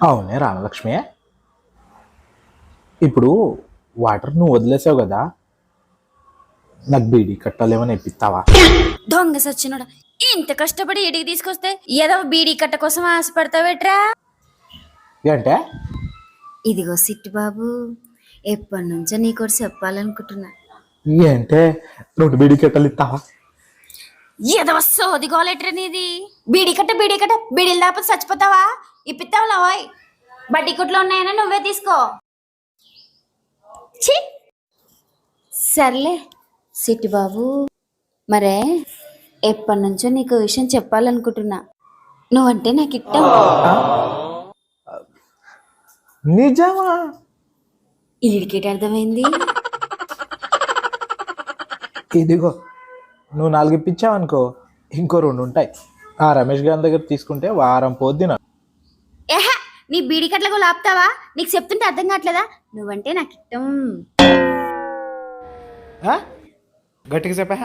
అవునే రామలక్ష్మి, ఇప్పుడు వాటర్ నువ్వు వదిలేసావు కదా, నాకు బీడీ కట్టాలేమని ఇప్పిస్తావా? దొంగ సచ్చినోడా, ఇంత కష్టపడి ఇడికి తీసుకొస్తే ఏదో బీడీ కట్ట కోసం ఆశపడతావేట్రా? అంటే ఇదిగో సిట్టి బాబు, ఎప్పటి నుంచో నీకోటి చెప్పాలనుకుంటున్నా. అంటే నువ్వు బీడీ కట్టలు ఇస్తావా? ఏదో సోది గోలెట్రా నీది. బీడీ కట్ట బీడీలు దాపతి చచ్చిపోతావా? ఇప్పిస్తావులా ఓయ్, బడ్డీ కుట్లో ఉన్నాయని నువ్వే తీసుకో. ఛీ, సర్లే సిట్టి బాబు, మరే ఎప్పటి నుంచో నీకు విషయం చెప్పాలనుకుంటున్నా. నువ్వంటే నాకు ఇష్టం. నిజమా? ఈడికేటి అర్థమైంది? ఇదిగో నువ్వు 4 ఇప్పించావు అనుకో, ఇంకో 2 ఉంటాయి. ఆ రమేష్ గారి దగ్గర తీసుకుంటే వారం పొద్దున. ఏహా, నీ బీడీ కట్లకు లాపుతావా? నీకు చెప్తుంటే అర్థం కావట్లేదా? నువ్వంటే నాకు ఇష్టం. గట్టిగా చెప్పా.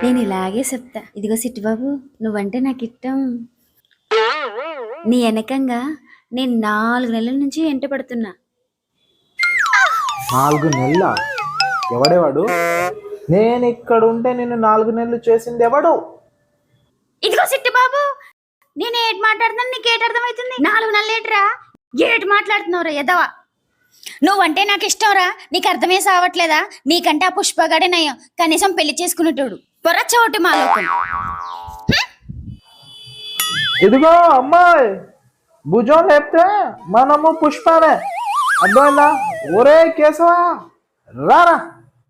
నేను ఇలాగే చెప్తా. ఇదిగో సిట్టి బాబు, నువ్వంటే నాకు ఇష్టం. నీ వెనకంగా నేను 4 నెలల నుంచి ఎంట పడుతున్నా. 4 నెలల? ఎవడేవాడు? నేను ఇక్కడ ఉంటే నేను 4 నెలలు చేసింది ఎవడు? ఇదిగో సిట్టి బాబు, నేను ఏటి మాట్లాడుతున్నాను నీకు ఏటి అర్థమవుతుంది? 4 నెలలు ఏట్రా? ఏటి మాట్లాడుతున్నావురా ఎదవా? నువ్వంటే నాకు ఇష్టంరా, నీకు అర్థమే సావట్లేదా? నీకంటే ఆ పుష్పగాడే నయం, కనీసం పెళ్లి చేసుకునేటోడు. పొరచోటి మాలోకం. ఇదిగో అమ్మాయి, భుజం లేపితే మనము పుష్పమే, అర్థమైందా? ఒరే కేశవా, రారా.